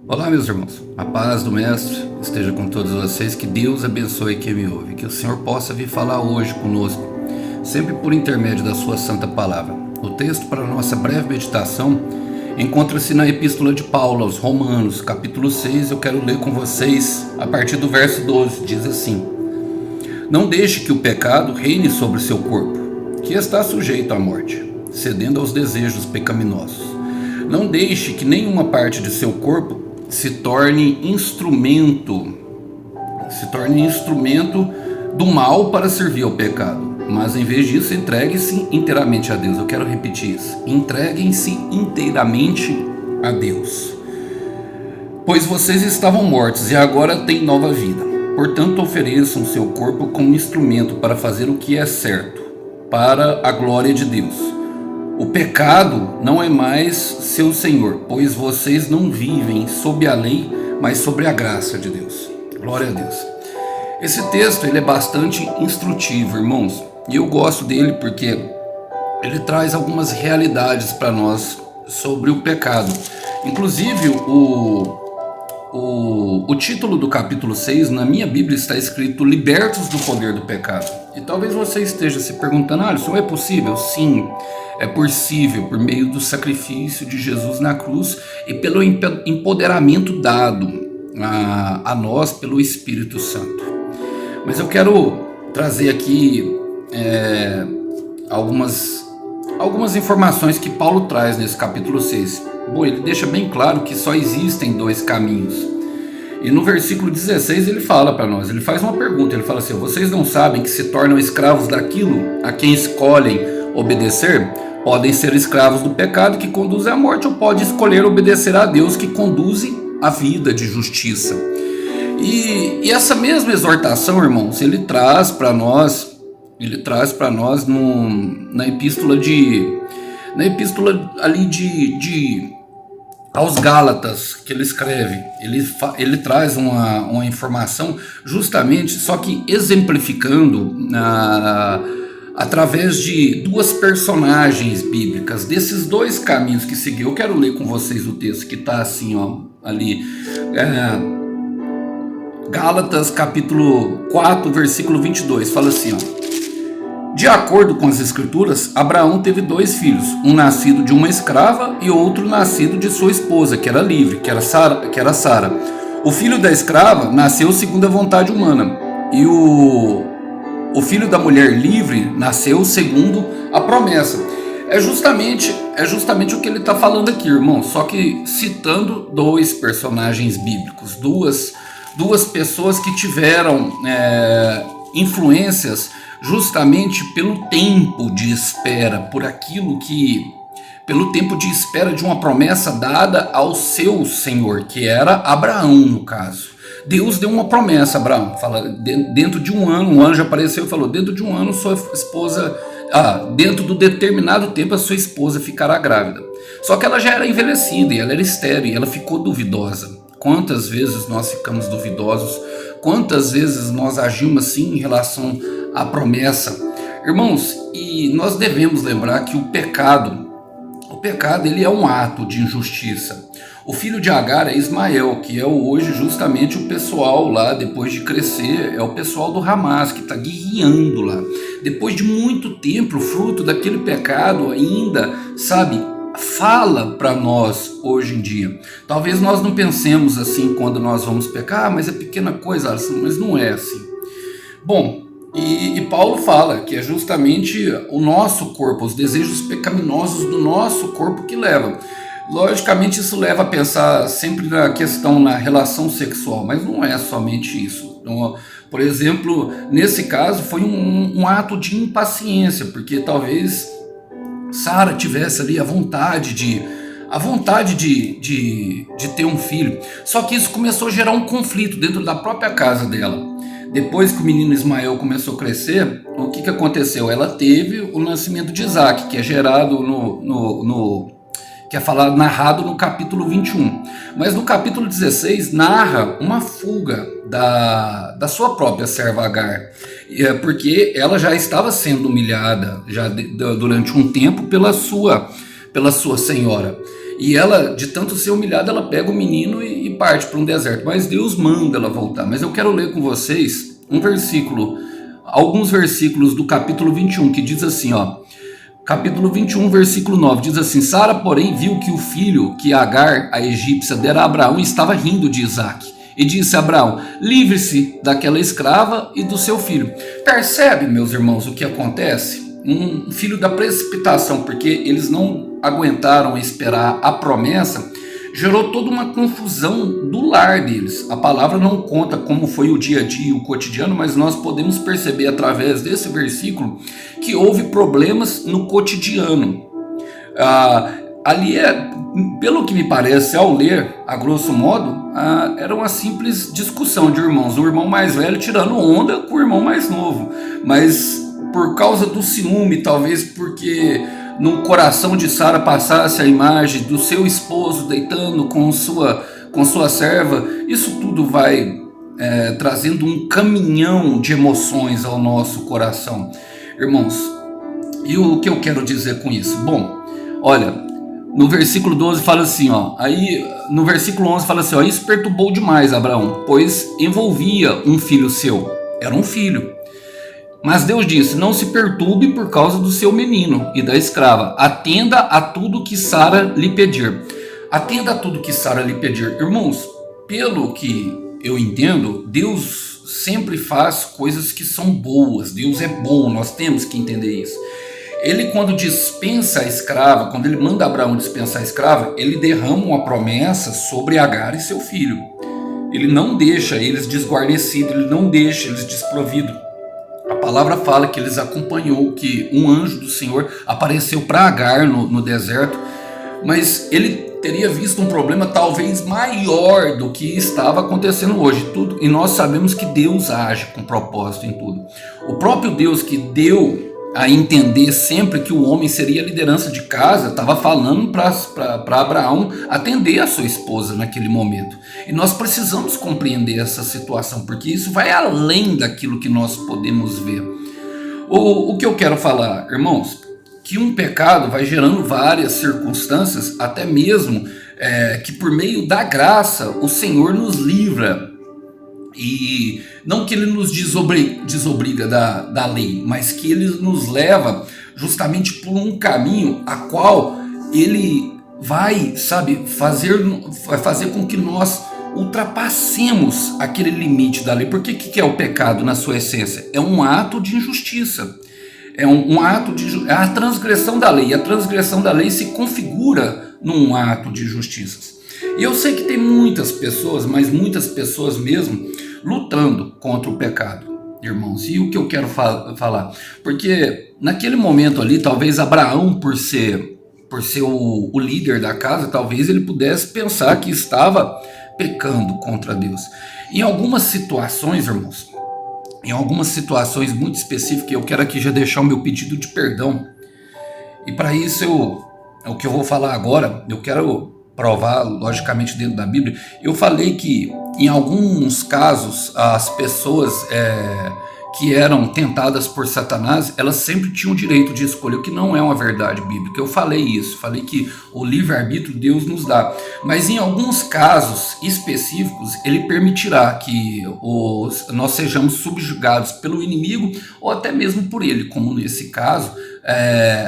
Olá, meus irmãos. A paz do Mestre esteja com todos vocês. Que Deus abençoe quem me ouve. Que o Senhor possa vir falar hoje conosco, sempre por intermédio da sua santa palavra. O texto para a nossa breve meditação encontra-se na Epístola de Paulo aos Romanos, capítulo 6. Eu quero ler com vocês a partir do verso 12. Diz assim: Não deixe que o pecado reine sobre o seu corpo, que está sujeito à morte, cedendo aos desejos pecaminosos. Não deixe que nenhuma parte de seu corpo se torne instrumento do mal para servir ao pecado, mas em vez disso entregue-se inteiramente a Deus. Eu quero repetir isso: entreguem-se inteiramente a Deus, pois vocês estavam mortos e agora têm nova vida. Portanto, ofereçam seu corpo como instrumento para fazer o que é certo, para a glória de Deus. O pecado não é mais seu senhor, pois vocês não vivem sob a lei, mas sobre a graça de Deus. Glória a Deus. Esse texto ele é bastante instrutivo, irmãos, e eu gosto dele porque ele traz algumas realidades para nós sobre o pecado. Inclusive, o título do capítulo 6, na minha Bíblia, está escrito Libertos do Poder do Pecado. E talvez você esteja se perguntando: Alisson, é possível? Sim, é possível, por meio do sacrifício de Jesus na cruz e pelo empoderamento dado a nós pelo Espírito Santo. Mas eu quero trazer aqui algumas informações que Paulo traz nesse capítulo 6. Bom, ele deixa bem claro que só existem dois caminhos. E no versículo 16 ele fala para nós, ele faz uma pergunta, ele fala assim: vocês não sabem que se tornam escravos daquilo a quem escolhem obedecer? Podem ser escravos do pecado que conduz à morte, ou pode escolher obedecer a Deus que conduz à vida de justiça. E essa mesma exortação, irmãos, ele traz para nós na epístola ali aos Gálatas, que ele escreve. Ele traz uma informação justamente, só que exemplificando através de duas personagens bíblicas, desses dois caminhos que seguiu. Eu quero ler com vocês o texto que está assim, ali, Gálatas capítulo 4, versículo 22, fala assim, De acordo com as escrituras, Abraão teve dois filhos, um nascido de uma escrava e outro nascido de sua esposa, que era livre, que era Sara. O filho da escrava nasceu segundo a vontade humana, e o filho da mulher livre nasceu segundo a promessa. É justamente o que ele está falando aqui, irmão, só que citando dois personagens bíblicos, duas pessoas que tiveram influências justamente pelo tempo de espera, pelo tempo de espera de uma promessa dada ao seu Senhor, que era Abraão, no caso. Deus deu uma promessa a Abraão, fala, dentro de um anjo apareceu e falou: dentro de um ano sua esposa, dentro do determinado tempo a sua esposa ficará grávida. Só que ela já era envelhecida e ela era estéril e ela ficou duvidosa. Quantas vezes nós ficamos duvidosos? Quantas vezes nós agimos assim em relação à promessa? Irmãos, e nós devemos lembrar que o pecado ele é um ato de injustiça. O filho de Agar é Ismael, que é hoje justamente o pessoal lá, depois de crescer, é o pessoal do Hamas, que está guerreando lá. Depois de muito tempo, o fruto daquele pecado ainda, fala para nós hoje em dia. Talvez nós não pensemos assim quando nós vamos pecar, mas é pequena coisa, mas não é assim. Bom, e Paulo fala que é justamente o nosso corpo, os desejos pecaminosos do nosso corpo que levam. Logicamente isso leva a pensar sempre na relação sexual, mas não é somente isso. Então, por exemplo, nesse caso foi um ato de impaciência, porque talvez Sara tivesse ali a vontade de ter um filho. Só que isso começou a gerar um conflito dentro da própria casa dela. Depois que o menino Ismael começou a crescer, o que aconteceu? Ela teve o nascimento de Isaac, que é gerado narrado no capítulo 21. Mas no capítulo 16 narra uma fuga da sua própria serva Agar, porque ela já estava sendo humilhada durante um tempo pela sua senhora. E ela, de tanto ser humilhada, ela pega o menino e e parte para um deserto. Mas Deus manda ela voltar. Mas eu quero ler com vocês alguns versículos do capítulo 21, que diz assim, ó. Capítulo 21, versículo 9, diz assim: Sara, porém, viu que o filho que Agar, a egípcia, dera a Abraão, estava rindo de Isaque. E disse a Abraão: livre-se daquela escrava e do seu filho. Percebe, meus irmãos, o que acontece? Um filho da precipitação, porque eles não aguentaram esperar a promessa, gerou toda uma confusão do lar deles. A palavra não conta como foi o dia a dia, o cotidiano, mas nós podemos perceber através desse versículo que houve problemas no cotidiano. Ali pelo que me parece, ao ler, a grosso modo, era uma simples discussão de irmãos, o irmão mais velho tirando onda com o irmão mais novo, mas por causa do ciúme, talvez porque no coração de Sara passasse a imagem do seu esposo deitando com sua serva, isso tudo vai trazendo um caminhão de emoções ao nosso coração. Irmãos, e o que eu quero dizer com isso? Bom, olha, no versículo 12 fala assim, ó, aí no versículo 11 fala assim, ó, isso perturbou demais Abraão, pois envolvia um filho seu, era um filho. Mas Deus disse: não se perturbe por causa do seu menino e da escrava. Atenda a tudo que Sara lhe pedir. Atenda a tudo que Sara lhe pedir. Irmãos, pelo que eu entendo, Deus sempre faz coisas que são boas. Deus é bom, nós temos que entender isso. Ele, quando dispensa a escrava, quando ele manda Abraão dispensar a escrava, ele derrama uma promessa sobre Agar e seu filho. Ele não deixa eles desguarnecidos, ele não deixa eles desprovidos. A palavra fala que eles acompanhou, que um anjo do Senhor apareceu para Agar no deserto, mas ele teria visto um problema talvez maior do que estava acontecendo hoje. Tudo, e nós sabemos que Deus age com propósito em tudo. O próprio Deus que deu a entender sempre que o homem seria a liderança de casa, estava falando para Abraão atender a sua esposa naquele momento. E nós precisamos compreender essa situação, porque isso vai além daquilo que nós podemos ver. O que eu quero falar, irmãos, que um pecado vai gerando várias circunstâncias, até mesmo que por meio da graça o Senhor nos livra. E não que ele nos desobriga da lei, mas que ele nos leva justamente por um caminho a qual ele vai, fazer com que nós ultrapassemos aquele limite da lei. Porque o que é o pecado na sua essência? É um ato de injustiça, é é a transgressão da lei. A transgressão da lei se configura num ato de justiça. E eu sei que tem muitas pessoas, mas muitas pessoas mesmo, lutando contra o pecado, irmãos. E o que eu quero falar? Porque naquele momento ali, talvez Abraão, por ser o líder da casa, talvez ele pudesse pensar que estava pecando contra Deus. Em algumas situações, irmãos, em algumas situações muito específicas, eu quero aqui já deixar o meu pedido de perdão. E para isso, o que eu vou falar agora, eu quero provar, logicamente, dentro da Bíblia. Eu falei que, em alguns casos, as pessoas que eram tentadas por Satanás, elas sempre tinham o direito de escolher, o que não é uma verdade bíblica. Eu falei isso, falei que o livre-arbítrio Deus nos dá. Mas em alguns casos específicos, ele permitirá que nós sejamos subjugados pelo inimigo ou até mesmo por ele, como nesse caso,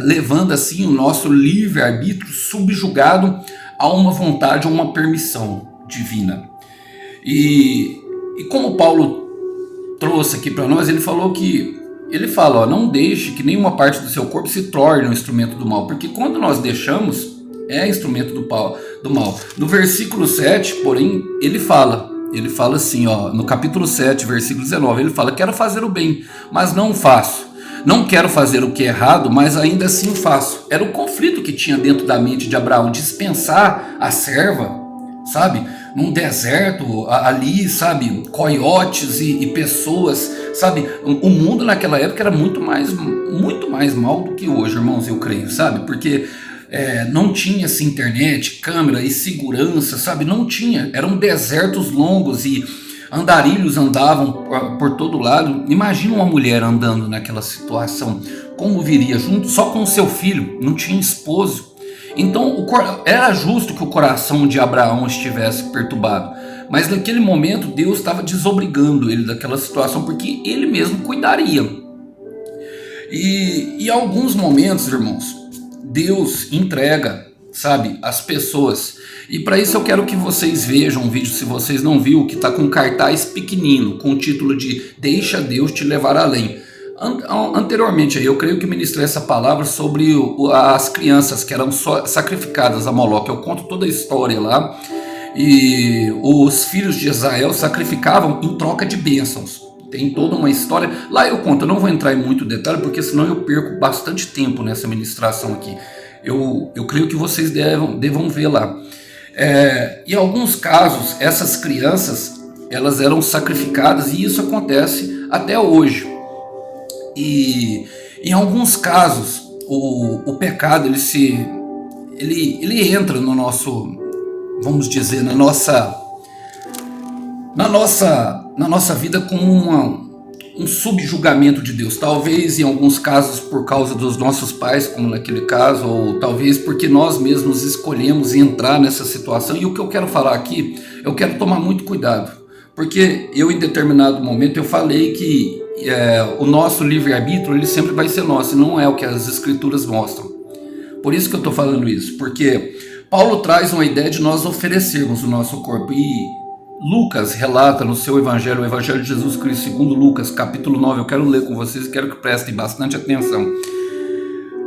levando assim o nosso livre-arbítrio subjugado a uma vontade ou uma permissão divina. E como Paulo trouxe aqui para nós, ele fala, não deixe que nenhuma parte do seu corpo se torne um instrumento do mal, porque quando nós deixamos, é instrumento do mal. No versículo 7, porém, ele fala assim, ó, no capítulo 7, versículo 19, ele fala: quero fazer o bem, mas não faço. Não quero fazer o que é errado, mas ainda assim o faço. Era o conflito que tinha dentro da mente de Abraão, dispensar a serva, sabe, num deserto ali, sabe, coiotes e pessoas, sabe, o mundo naquela época era muito mais mal do que hoje, irmãos, eu creio, sabe, porque não tinha assim, internet, câmera e segurança, sabe, não tinha, eram desertos longos e andarilhos andavam por todo lado. Imagina uma mulher andando naquela situação, como viria junto, só com o seu filho, não tinha esposo. Então era justo que o coração de Abraão estivesse perturbado, mas naquele momento Deus estava desobrigando ele daquela situação, porque ele mesmo cuidaria. E em alguns momentos, irmãos, Deus entrega, sabe, as pessoas. E para isso eu quero que vocês vejam um vídeo, se vocês não viram, que está com um cartaz pequenino, com o título de Deixa Deus te levar além. Anteriormente eu creio que ministrei essa palavra sobre as crianças que eram sacrificadas a Moloque. Eu conto toda a história lá. E os filhos de Israel sacrificavam em troca de bênçãos. Tem toda uma história. Lá eu conto, eu não vou entrar em muito detalhe, porque senão eu perco bastante tempo nessa ministração aqui. Eu creio que vocês devam ver lá. Em alguns casos, essas crianças, elas eram sacrificadas, e isso acontece até hoje. E em alguns casos, o pecado, ele entra no nosso, vamos dizer, na nossa vida como um subjugamento de Deus. Talvez em alguns casos por causa dos nossos pais, como naquele caso, ou talvez porque nós mesmos escolhemos entrar nessa situação. E o que eu quero falar aqui, eu quero tomar muito cuidado, porque eu em determinado momento eu falei que o nosso livre-arbítrio ele sempre vai ser nosso, e não é o que as escrituras mostram. Por isso que eu estou falando isso, porque Paulo traz uma ideia de nós oferecermos o nosso corpo, e Lucas relata no seu evangelho, o evangelho de Jesus Cristo segundo Lucas, capítulo 9, eu quero ler com vocês e quero que prestem bastante atenção.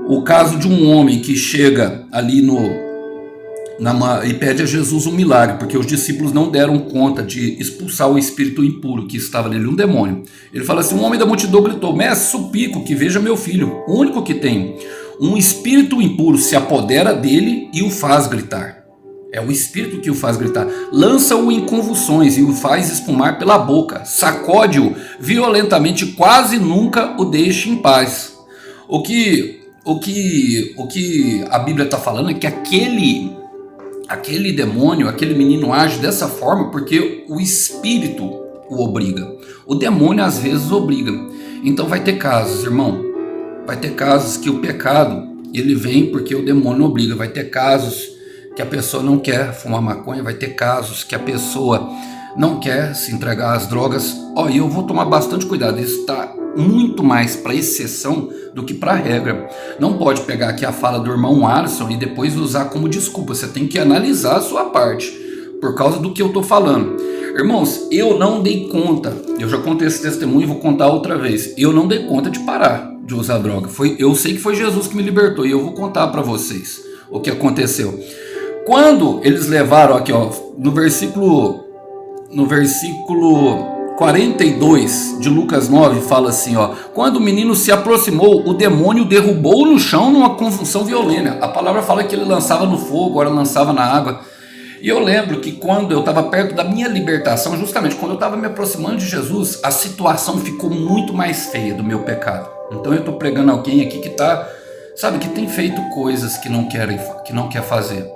O caso de um homem que chega ali e pede a Jesus um milagre, porque os discípulos não deram conta de expulsar o espírito impuro que estava nele, um demônio. Ele fala assim: um homem da multidão gritou: mestre, suplico que veja meu filho, o único que tem. Um espírito impuro se apodera dele e o faz gritar. É o espírito que o faz gritar. Lança-o em convulsões e o faz espumar pela boca. Sacode-o violentamente, quase nunca o deixe em paz. O que a Bíblia está falando é que aquele demônio, aquele menino age dessa forma porque o espírito o obriga. O demônio às vezes obriga. Então vai ter casos, irmão. Vai ter casos que o pecado ele vem porque o demônio obriga. Vai ter casos que a pessoa não quer fumar maconha. Vai ter casos que a pessoa não quer se entregar às drogas. E eu vou tomar bastante cuidado. Isso está muito mais para exceção do que para regra. Não pode pegar aqui a fala do irmão Alisson e depois usar como desculpa. Você tem que analisar a sua parte por causa do que eu estou falando. Irmãos, eu não dei conta. Eu já contei esse testemunho e vou contar outra vez. Eu não dei conta de parar de usar droga. Eu sei que foi Jesus que me libertou e eu vou contar para vocês o que aconteceu. Quando eles levaram aqui, no versículo 42 de Lucas 9, fala assim, quando o menino se aproximou, o demônio derrubou no chão numa convulsão violenta. A palavra fala que ele lançava no fogo, agora lançava na água. E eu lembro que quando eu estava perto da minha libertação, justamente quando eu estava me aproximando de Jesus, a situação ficou muito mais feia do meu pecado. Então eu estou pregando alguém aqui que que tem feito coisas que não quer fazer,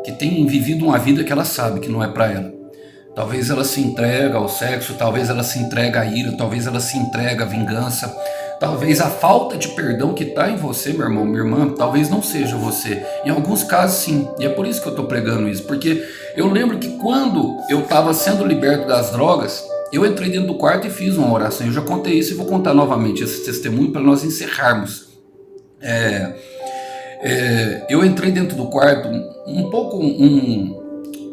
que tem vivido uma vida que ela sabe que não é para ela. Talvez ela se entrega ao sexo, talvez ela se entrega à ira, talvez ela se entrega à vingança, talvez a falta de perdão que está em você, meu irmão, minha irmã, talvez não seja você. Em alguns casos sim, e é por isso que eu estou pregando isso, porque eu lembro que quando eu estava sendo liberto das drogas, eu entrei dentro do quarto e fiz uma oração. Eu já contei isso e vou contar novamente esse testemunho para nós encerrarmos. Eu entrei dentro do quarto,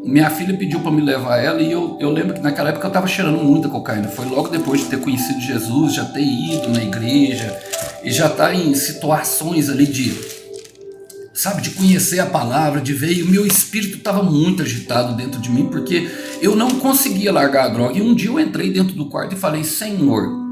minha filha pediu para me levar ela, e eu lembro que naquela época eu estava cheirando muita cocaína. Foi logo depois de ter conhecido Jesus, já ter ido na igreja e já estar em situações ali de conhecer a palavra, de ver, e o meu espírito estava muito agitado dentro de mim, porque eu não conseguia largar a droga. E um dia eu entrei dentro do quarto e falei: Senhor,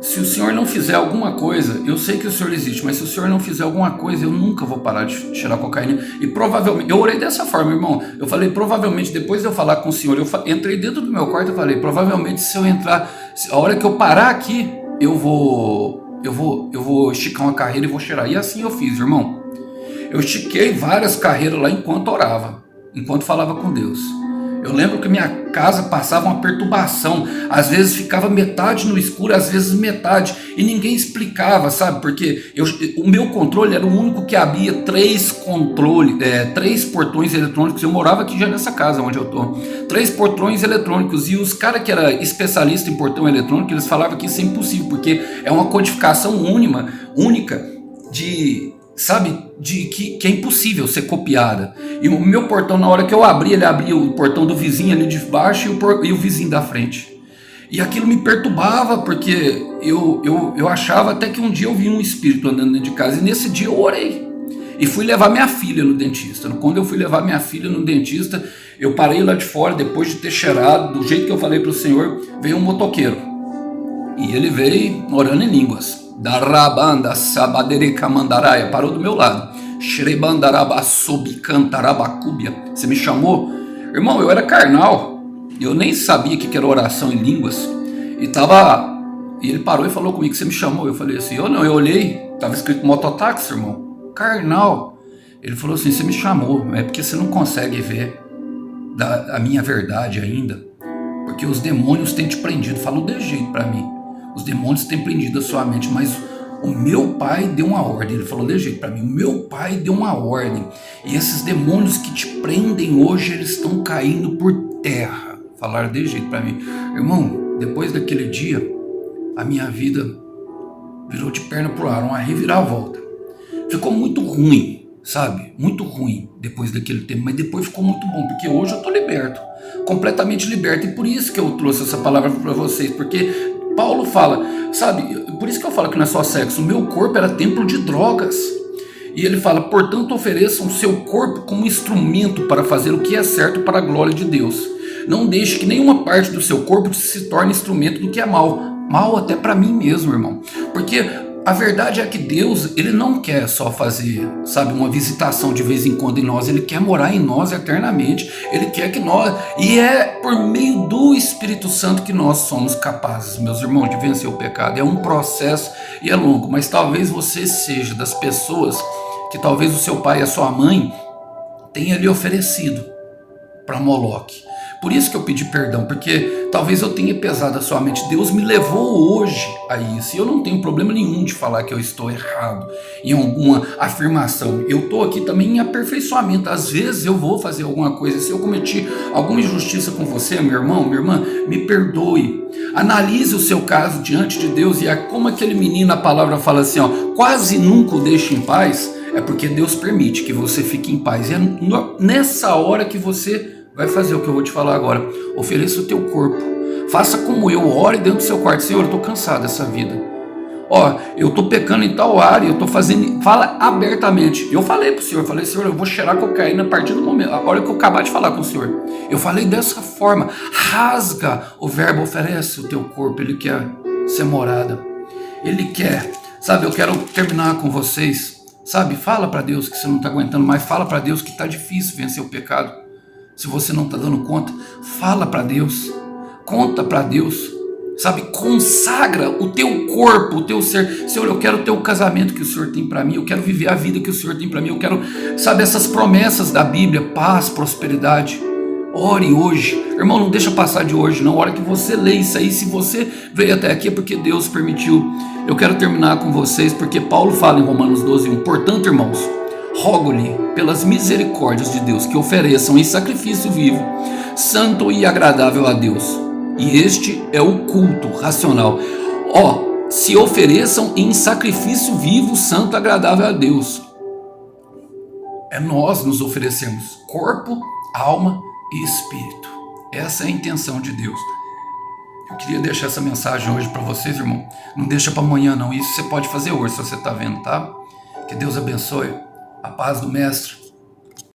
se o Senhor não fizer alguma coisa, eu sei que o Senhor existe, mas se o Senhor não fizer alguma coisa, eu nunca vou parar de cheirar cocaína. E provavelmente, eu orei dessa forma, irmão. Eu falei, provavelmente, depois de eu falar com o Senhor, eu entrei dentro do meu quarto e falei, provavelmente se eu entrar, a hora que eu parar aqui, eu vou esticar uma carreira e vou cheirar. E assim eu fiz, irmão. Eu estiquei várias carreiras lá enquanto orava, enquanto falava com Deus. Eu lembro que minha casa passava uma perturbação, às vezes ficava metade no escuro, às vezes metade, e ninguém explicava, sabe? Porque o meu controle era o único que abria três portões eletrônicos. Eu morava aqui já nessa casa onde eu tô. 3 portões eletrônicos, e os caras que eram especialistas em portão eletrônico, eles falavam que isso é impossível, porque é uma codificação única de... sabe, que é impossível ser copiada. E o meu portão, na hora que eu abri, ele abria o portão do vizinho ali de baixo e o vizinho da frente. E aquilo me perturbava, porque eu achava até que um dia eu vi um espírito andando dentro de casa, e nesse dia eu orei. E fui levar minha filha no dentista. Quando eu fui levar minha filha no dentista, eu parei lá de fora, depois de ter cheirado, do jeito que eu falei para o Senhor, veio um motoqueiro. E ele veio orando em línguas. Darabanda sabadereka mandaraia, parou do meu lado. Shrebandarabassobicantarabacumbia. Você me chamou? Irmão, eu era carnal. Eu nem sabia o que era oração em línguas. E ele parou e falou comigo: você me chamou? Eu falei assim: eu não, eu olhei, estava escrito mototáxi, irmão. Carnal. Ele falou assim: você me chamou, é porque você não consegue ver a minha verdade ainda. Porque os demônios têm te prendido. Falou de jeito para mim. Os demônios têm prendido a sua mente, mas o meu pai deu uma ordem. Ele falou de jeito para mim: o meu pai deu uma ordem. E esses demônios que te prendem hoje, eles estão caindo por terra. Falaram de jeito para mim. Irmão, depois daquele dia, a minha vida virou de perna pro ar, uma reviravolta. Ficou muito ruim, sabe? Muito ruim depois daquele tempo, mas depois ficou muito bom, porque hoje eu tô liberto, completamente liberto. E por isso que eu trouxe essa palavra para vocês, porque Paulo fala, sabe, por isso que eu falo que não é só sexo, o meu corpo era templo de drogas. E ele fala: portanto, ofereçam seu corpo como instrumento para fazer o que é certo para a glória de Deus. Não deixe que nenhuma parte do seu corpo se torne instrumento do que é mal. Mal até para mim mesmo, irmão. Porque a verdade é que Deus, ele não quer só fazer, sabe, uma visitação de vez em quando em nós. Ele quer morar em nós eternamente. Ele quer que nós... E é por meio do Espírito Santo que nós somos capazes, meus irmãos, de vencer o pecado. É um processo e é longo. Mas talvez você seja das pessoas que talvez o seu pai e a sua mãe tenha lhe oferecido para Moloque. Por isso que eu pedi perdão, porque talvez eu tenha pesado a sua mente. Deus me levou hoje a isso. E eu não tenho problema nenhum de falar que eu estou errado em alguma afirmação. Eu estou aqui também em aperfeiçoamento. Às vezes eu vou fazer alguma coisa. Se eu cometi alguma injustiça com você, meu irmão, minha irmã, me perdoe. Analise o seu caso diante de Deus. E é como aquele menino, a palavra fala assim, ó: quase nunca o deixe em paz. É porque Deus permite que você fique em paz. E é nessa hora que você vai fazer o que eu vou te falar agora. Ofereça o teu corpo. Faça como eu. Ore dentro do seu quarto: Senhor, eu estou cansado dessa vida. Ó, eu estou pecando em tal área, eu estou fazendo... Fala abertamente. Eu falei para o Senhor, falei: Senhor, eu vou cheirar cocaína a partir do momento, a hora que eu acabar de falar com o Senhor. Eu falei dessa forma. Rasga o verbo: oferece o teu corpo. Ele quer ser morada. Ele quer. Sabe, eu quero terminar com vocês. Sabe, fala para Deus que você não está aguentando mais. Fala para Deus que está difícil vencer o pecado. Se você não está dando conta, fala para Deus, conta para Deus, sabe, consagra o teu corpo, o teu ser. Senhor, eu quero ter o casamento que o Senhor tem para mim, eu quero viver a vida que o Senhor tem para mim, eu quero, sabe, essas promessas da Bíblia: paz, prosperidade. Ore hoje, irmão, não deixa passar de hoje não. A hora que você lê isso aí, se você veio até aqui é porque Deus permitiu. Eu quero terminar com vocês, porque Paulo fala em Romanos 12:1: portanto, irmãos, rogo-lhe pelas misericórdias de Deus que ofereçam em sacrifício vivo, santo e agradável a Deus. E este é o culto racional. Ó, se ofereçam em sacrifício vivo, santo e agradável a Deus. É nós nos oferecemos corpo, alma e espírito. Essa é a intenção de Deus. Eu queria deixar essa mensagem hoje para vocês, irmão. Não deixa para amanhã não. Isso você pode fazer hoje, se você está vendo, tá? Que Deus abençoe. A paz do Mestre